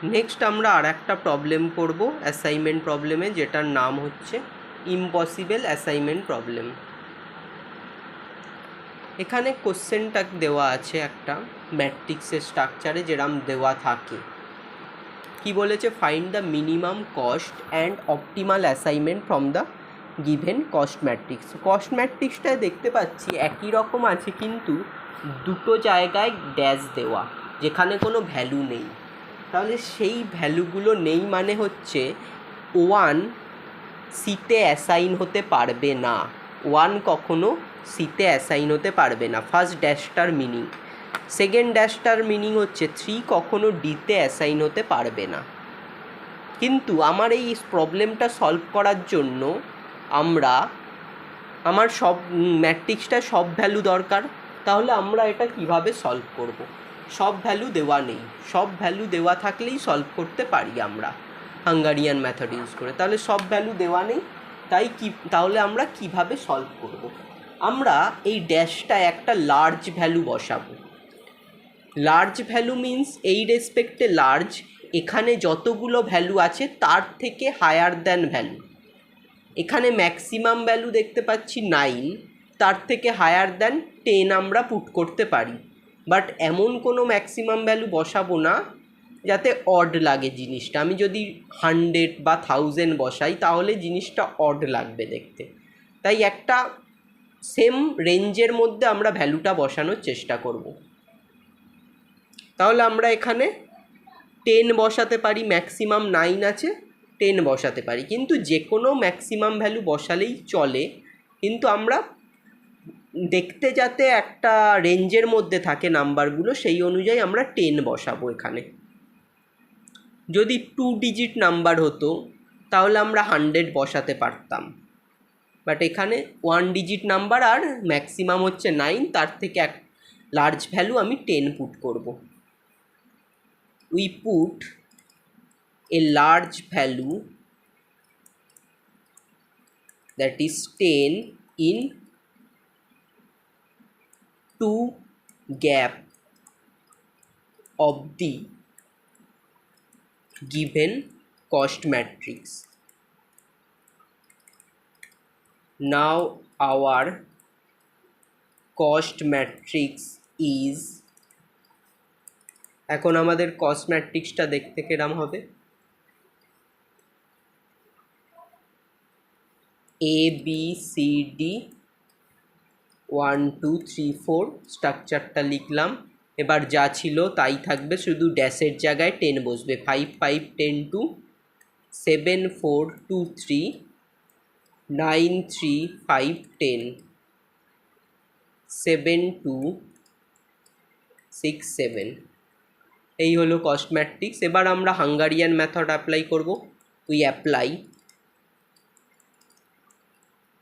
Next আমরা আর একটা problem করব অ্যাসাইনমেন্ট প্রবলেমে, যেটার নাম হচ্ছে ইম্পসিবল অ্যাসাইনমেন্ট প্রবলেম। এখানে কোশ্চেনটা দেওয়া আছে একটা ম্যাট্রিক্সের স্ট্রাকচারে যেরকম দেওয়া থাকে। কি বলেছে? Find the minimum cost and optimal assignment from the given cost matrix. Cost ম্যাট্রিক্সটা দেখতে পাচ্ছি একই রকম আছে, কিন্তু দুটো জায়গায় ড্যাশ দেওয়া, যেখানে কোনো ভ্যালু নেই। তাহলে সেই ভ্যালুগুলো নেই মানে হচ্ছে 1 সিতে অ্যাসাইন হতে পারবে না। 1 কখনো সিতে অ্যাসাইন হতে পারবে না, ফার্স্ট ড্যাশটার মিনিং। সেকেন্ড ড্যাশটার মিনিং হচ্ছে 3 কখনো ডিতে অ্যাসাইন হতে পারবে না। কিন্তু আমার এই প্রবলেমটা সলভ করার জন্য আমার সব ম্যাট্রিক্সটা সব ভ্যালু দরকার। তাহলে আমরা এটা কিভাবে সলভ করব? সব ভ্যালু দেওয়া নেই, সব ভ্যালু দেওয়া থাকলেই সলভ করতে পারি আমরা হাঙ্গারিয়ান মেথড ইউজ করে। তাহলে সব ভ্যালু দেওয়া নেই, তাহলে আমরা কিভাবে সলভ করব? আমরা এই ড্যাশটা একটা লার্জ ভ্যালু বসাবো। লার্জ ভ্যালু মিন্স এই রেসপেক্টে লার্জ, এখানে যতগুলো ভ্যালু আছে তার থেকে হায়ার দ্যান ভ্যালু। এখানে ম্যাক্সিমাম ভ্যালু দেখতে পাচ্ছি 9, তার থেকে হায়ার দ্যান 10 আমরা পুট করতে পারি। বাট এমন কোনো ম্যাক্সিমাম ভ্যালু বসাবো না যাতে অড লাগে জিনিসটা। আমি যদি 100 বা 1000 বসাই তাহলে জিনিসটা অড লাগবে দেখতে। তাই একটা সেম রেঞ্জের মধ্যে আমরা ভ্যালুটা বসানোর চেষ্টা করব। তাহলে আমরা এখানে 10 বসাতে পারি, ম্যাক্সিমাম 9 আছে, 10 বসাতে পারি। কিন্তু যে কোনো ম্যাক্সিমাম ভ্যালু বসালেই চলে, কিন্তু আমরা দেখতে যাতে একটা রেঞ্জের মধ্যে থাকে নাম্বারগুলো, সেই অনুযায়ী আমরা 10 বসাবো এখানে। যদি 2 ডিজিট নাম্বার হতো তাহলে আমরা 100 বসাতে পারতাম, বাট এখানে 1 ডিজিট নাম্বার আর ম্যাক্সিমাম হচ্ছে 9, তার থেকে এক লার্জ ভ্যালু আমি 10 পুট করব। We put a large value, that is 10, in 2 gap of the given cost matrix. Now our cost matrix is, এখন আমাদের cost matrixটা দেখতে কেরম হবে? A B C D 1 2 3 4 স্ট্রাকচারটা লিখলাম। এবার যা ছিল তাই থাকবে, শুধু ড্যাশের জায়গায় 10 বসবে। 5 5 10 2 7 4 2 3 9 3 5 10 7 2 6 7। এই হলো কস্ট ম্যাট্রিক্স। এবার আমরা হাঙ্গারিয়ান মেথড অ্যাপ্লাই করব। We apply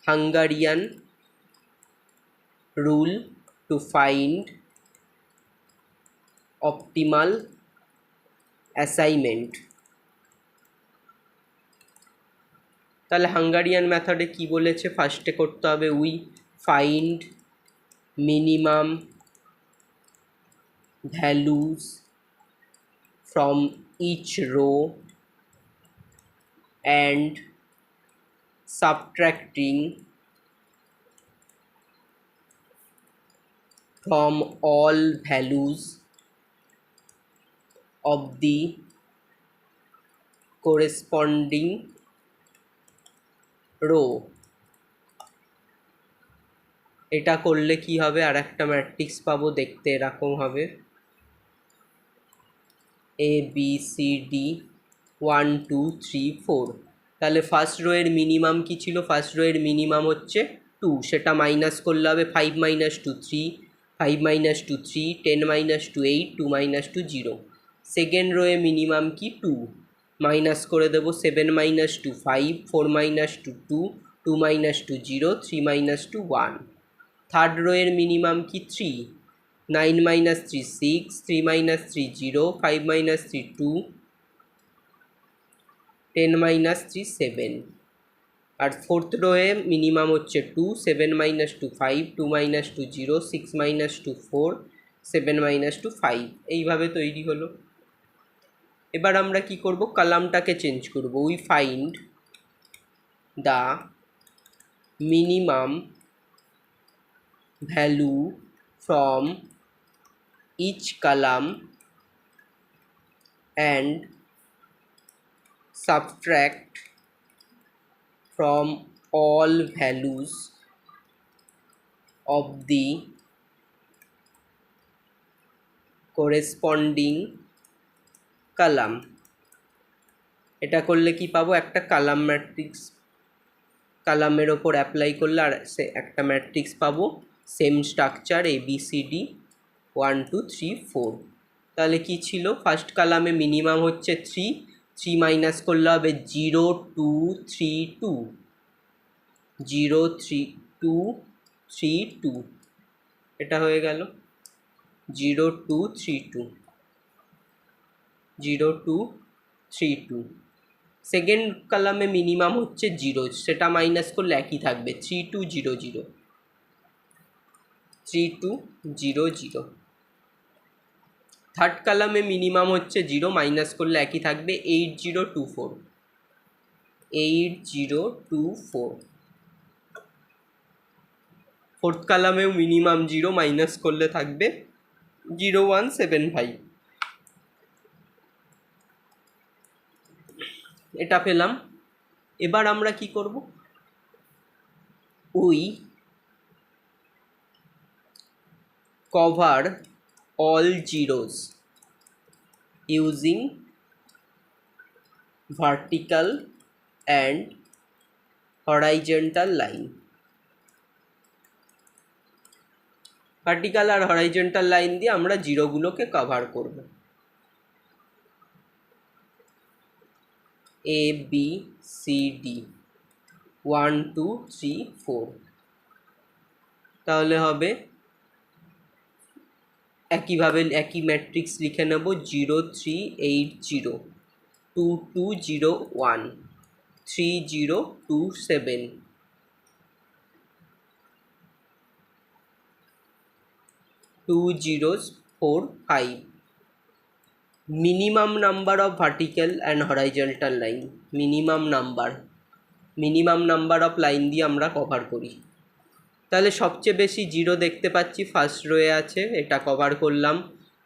Hungarian rule to find optimal assignment. তাহলে হাঙ্গারিয়ান মেথডে কি বলেছে? ফার্স্টে করতে হবে we find minimum values from each row and subtracting from all values of the corresponding row. এটা করলে কি হবে? আর একটা ম্যাট্রিক্স পাবো, দেখতে এরকম হবে A B C D 1 2 3 4। তাহলে ফার্স্ট রো এর মিনিমাম কি ছিল? ফার্স্ট রো এর মিনিমাম হচ্ছে 2, সেটা মাইনাস করলে হবে 5 - 2 3, 5 - 2 3, 10 - 2 8, 2 - 2 0। সেকেন্ড রো এ মিনিমাম কি? 2, মাইনাস করে দেবো 7 - 2 5, 4 - 2 2, 2 - 2 0, 3 - 2 1। থার্ড রো এর মিনিমাম কি? 3, 9 - 3 6, 3 - 3 0, 5 - 3 2, 10 - 3 7। আর ফোর্থ রোয়ে মিনিমাম হচ্ছে 2, 7 - 2 5, 2 - 2 0, 6 - 2 4, 7 - 2 5। এইভাবে তৈরি হলো। এবার আমরা কি করব, কলামটাকে চেঞ্জ করব। We find the minimum value from each column and subtract from all values of the corresponding column। এটা করলে কি পাবো, একটা কলাম ম্যাট্রিক্স, কলামের ওপর অ্যাপ্লাই করলে আর সে একটা ম্যাট্রিক্স পাবো, সেম স্ট্রাকচার ABCD 1 2 3 4। তাহলে কি ছিল, ফার্স্ট কলামে মিনিমাম হচ্ছে 3, 3 মাইনাস করলে হবে 0 2 3 2, 0 3 2 3 2, এটা হয়ে গেল 0 2 3 2, 0 2 3 2। সেকেন্ড কলামে মিনিমাম হচ্ছে 0, সেটা মাইনাস করলে একই থাকবে 3 2 0 0, 3 2 0 0। থার্ড কলামে মিনিমাম হচ্ছে 0, মাইনাস করলে একই থাকবে 8 0 2 4, 8 0 2 4। ফোর্থ কলামেও মিনিমাম 0, মাইনাস করলে থাকবে 0 1 7 5। এটা পেলাম। এবার আমরা কি করব, we cover all zeros using vertical and horizontal line। Vertical আর হরাইজন্টাল লাইন দিয়ে আমরা জিরোগুলোকে কভার করব। ABCD 1 2 3 4। তাহলে হবে একইভাবে একই ম্যাট্রিক্স লিখে নেব, 0 3 8 0, 2 2 0 1, 3 0 2 7, 2 zeros 4 5। Minimum number of vertical and horizontal line, minimum number of line দিয়ে আমরা কভার করি। তাহলে সবচেয়ে বেশি 0 দেখতে পাচ্ছি ফার্স্ট রোয়ে আছে, এটা কভার করলাম।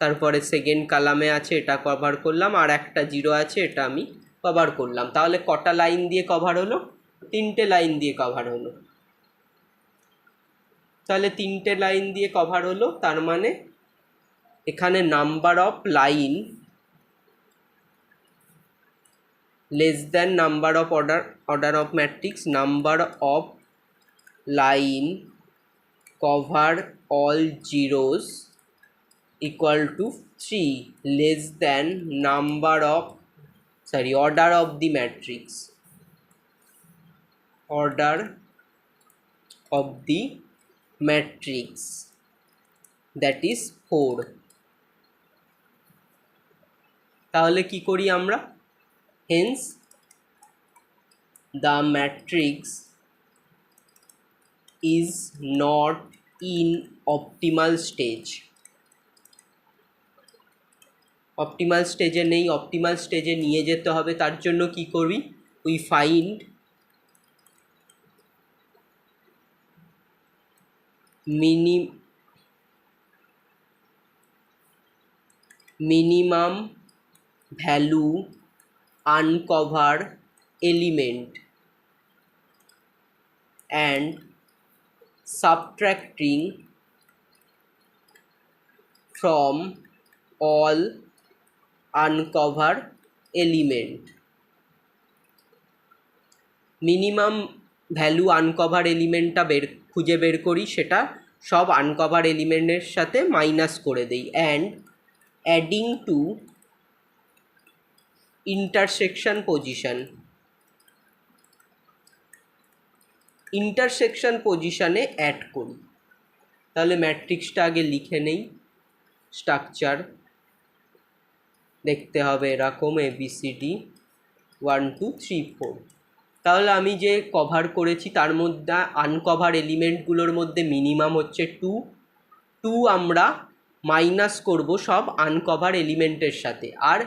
তারপরে সেকেন্ড কলামে আছে, এটা কভার করলাম। আর একটা 0 আছে, এটা আমি কভার করলাম। তাহলে কটা লাইন দিয়ে কভার হলো, 3টে লাইন দিয়ে কভার হলো। তাহলে 3টে লাইন দিয়ে কভার হলো, তার মানে এখানে number of line less than number of order of matrix, number of line cover all zeros equal to 3, less than order of the matrix, order of the matrix, that is 4। তাহলে কি করি আমরা, hence the matrix is not in optimal stage। Optimal স্টেজে নেই, optimal স্টেজে নিয়ে যেতে হবে। তার জন্য কি করি, we find minimum value uncover element and subtracting from all uncover element। Minimum value uncover এলিমেন্টটা খুঁজে বের করি, সেটা সব আনকভার এলিমেন্টের সাথে মাইনাস করে দেই, অ্যান্ড অ্যাডিং টু ইন্টারসেকশন পজিশনে অ্যাড করি। তাহলে ম্যাট্রিক্সটা আগে লিখে নেই। স্ট্রাকচার দেখতে হবে এরকম, ABCD 1 2 3 4। তাহলে আমি যে কভার করেছি তার মধ্যে আনকভার এলিমেন্টগুলোর মধ্যে মিনিমাম হচ্ছে 2 আমরা মাইনাস করব সব আনকভার এলিমেন্টের সাথে। আর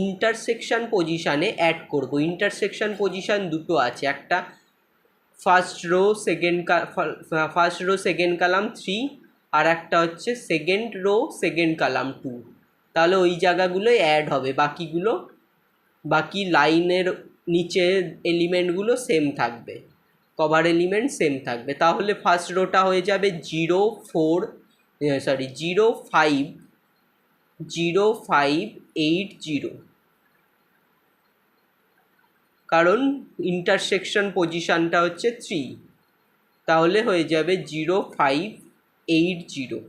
ইন্টারসেকশন পজিশানে অ্যাড করব। ইন্টারসেকশন পজিশান দুটো আছে, একটা ফার্স্ট রো সেকেন্ড কলাম 3, আর একটা হচ্ছে সেকেন্ড রো সেকেন্ড কলাম 2। তাহলে ওই জায়গাগুলোই অ্যাড হবে, বাকি লাইনের নিচে এলিমেন্টগুলো সেম থাকবে, কভার এলিমেন্ট সেম থাকবে। তাহলে ফার্স্ট রোটা হয়ে যাবে 0580, কারণ ইন্টারসেকশন পজিশানটা হচ্ছে 3, তাহলে হয়ে যাবে 0580।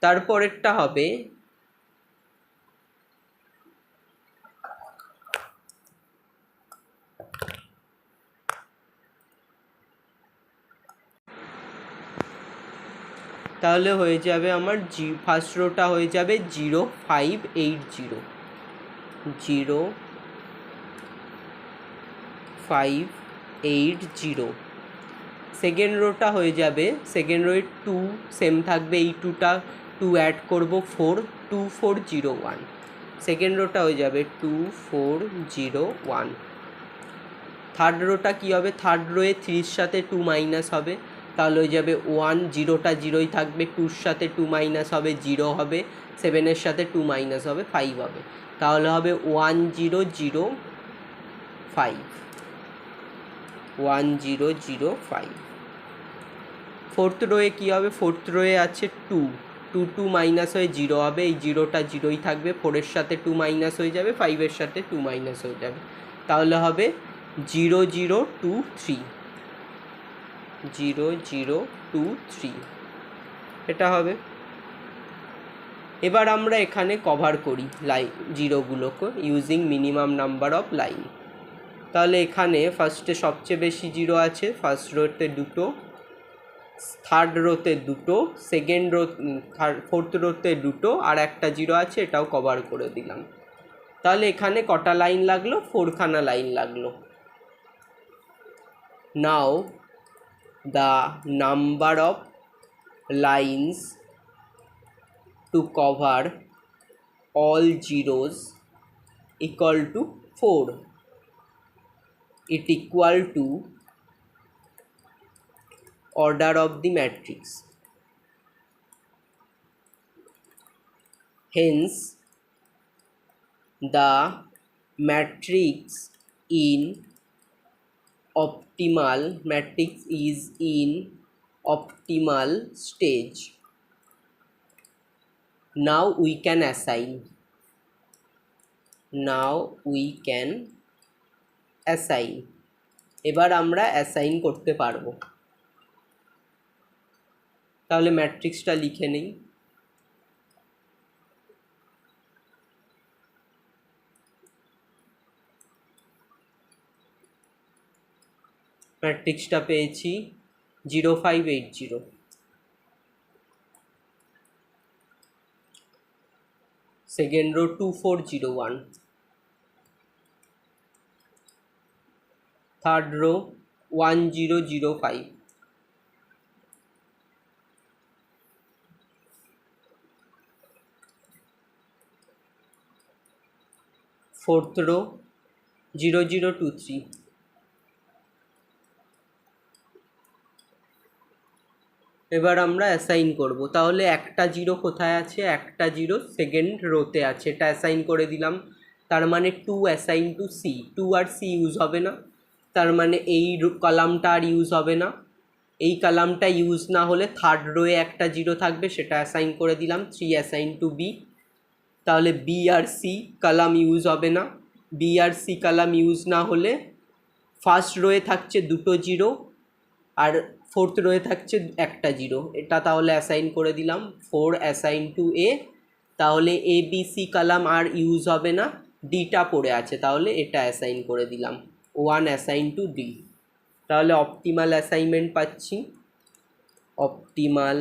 তারপরেরটা হবে তাহলে হয়ে যাবে আমার ফার্স্ট রোটা হয়ে যাবে 0580। সেকেন্ড রোটা হয়ে যাবে, সেকেন্ড রোয়ে 2 সেম থাকবে, এই 2 অ্যাড করবো 2401। সেকেন্ড রোটা হয়ে যাবে 2401। থার্ড রোটা কী হবে, থার্ড রোয়ে 3-র সাথে 2 মাইনাস হবে, তাহলে হয়ে যাবে 1, 0টা 0ই থাকবে, 2-র সাথে 2 মাইনাস হবে 0 হবে, 7-এর সাথে 2 মাইনাস হবে 5 হবে, তাহলে হবে 1005। ফোর্থ রোয়ে কী হবে, ফোর্থ রোয়ে আছে 2 মাইনাস হয়ে 0 হবে, এই 0টা 0ই থাকবে, 4-এর সাথে 2 মাইনাস হয়ে যাবে, 5-এর সাথে 2 মাইনাস হয়ে যাবে, তাহলে হবে 0023। এটা হবে। এবার আমরা এখানে কভার করি জিরোগুলোকে using minimum number of line. তাহলে এখানে ফার্স্টে সবচেয়ে বেশি জিরো আছে, ফার্স্ট রোতে 2, থার্ড রোতে 2, ফোর্থ রোতে 2, আর একটা জিরো আছে, এটাও কভার করে দিলাম। তাহলে এখানে কটা লাইন লাগলো, 4খানা লাইন লাগলো। Now the number of lines to cover all zeros equal to 4. It equal to order of the matrix. Hence, the matrix is in optimal stage. Now we can assign. এবার আমরা assign করতে পারবো। তাহলে ম্যাট্রিক্সটা লিখে নেই। ম্যাট্রিক্সটা পেয়েছি 0580। Second row 2401, third row 1005, fourth row 0023, এবার আমরা অ্যাসাইন করব। তাহলে একটা জিরো কোথায় আছে, একটা জিরো সেকেন্ড রোতে আছে, এটা অ্যাসাইন করে দিলাম। তার মানে 2 অ্যাসাইন টু সি, 2 আর সি ইউজ হবে না, তার মানে এই কলামটা আর ইউজ হবে না। এই কলামটা ইউজ না হলে থার্ড রোয়ে একটা জিরো থাকবে, সেটা অ্যাসাইন করে দিলাম। 3 অ্যাসাইন টু বি, তাহলে বি আর সি কলাম ইউজ হবে না। বি আর সি কলাম ইউজ না হলে ফার্স্ট রোয়ে থাকছে 2 জিরো, আর ফোর্থ রোয়ে থাকছে একটা জিরো, এটা তাহলে অ্যাসাইন করে দিলাম। 4 অ্যাসাইন টু এ, তাহলে A B C column R use হবে না, ডিটা পড়ে আছে, তাহলে এটা অ্যাসাইন করে দিলাম। 1 অ্যাসাইন টু ডি, তাহলে অপটিমাল অ্যাসাইনমেন্ট পাচ্ছি। Optimal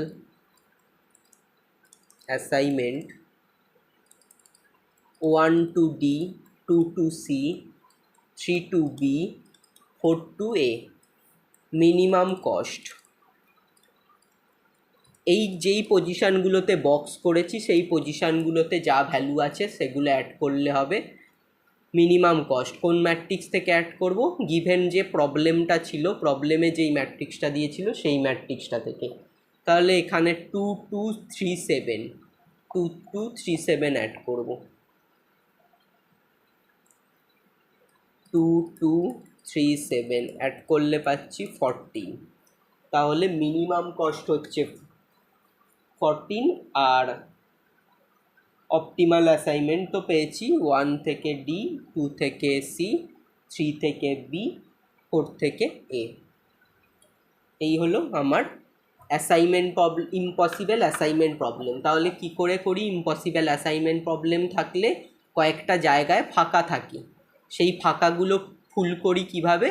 assignment 1 to D, 2 to C, 3 to B, 4 to A. Minimum cost এই যেই পজিশানগুলোতে বক্স করেছি সেই পজিশানগুলোতে যা ভ্যালু আছে সেগুলো অ্যাড করলে হবে। মিনিমাম কস্ট কোন ম্যাট্রিক্স থেকে অ্যাড করব, গিভেন যে প্রবলেমটা ছিল, প্রবলেমে যেই ম্যাট্রিক্সটা দিয়েছিল সেই ম্যাট্রিক্সটা থেকে। তাহলে এখানে 2237 অ্যাড করব। 2237 অ্যাড করলে পাচ্ছি 14। তাহলে মিনিমাম কস্ট হচ্ছে 14 আর অপটিমাল অ্যাসাইনমেন্ট তো পেয়েছি 1 থেকে ডি, 2 থেকে সি, 3 থেকে বি, 4 থেকে এ। এই হলো আমার assignment problem, impossible assignment problem. তাহলে কি করে করি? ইম্পসিবল অ্যাসাইনমেন্ট প্রবলেম থাকলে কয়েকটা জায়গায় ফাঁকা থাকে, সেই ফাঁকাগুলো ফুল করি কিভাবে?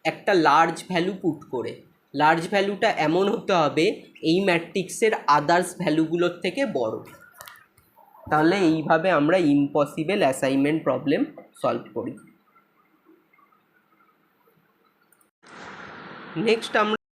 একটা লার্জ ভ্যালু পুট করে। লার্জ ভ্যালুটা এমন হতে হবে এই ম্যাট্রিক্সের আদার্স ভ্যালুগুলোর থেকে বড়। তাহলে এইভাবে আমরা ইম্পসিবল অ্যাসাইনমেন্ট প্রবলেম সলভ করি। নেক্সট আমরা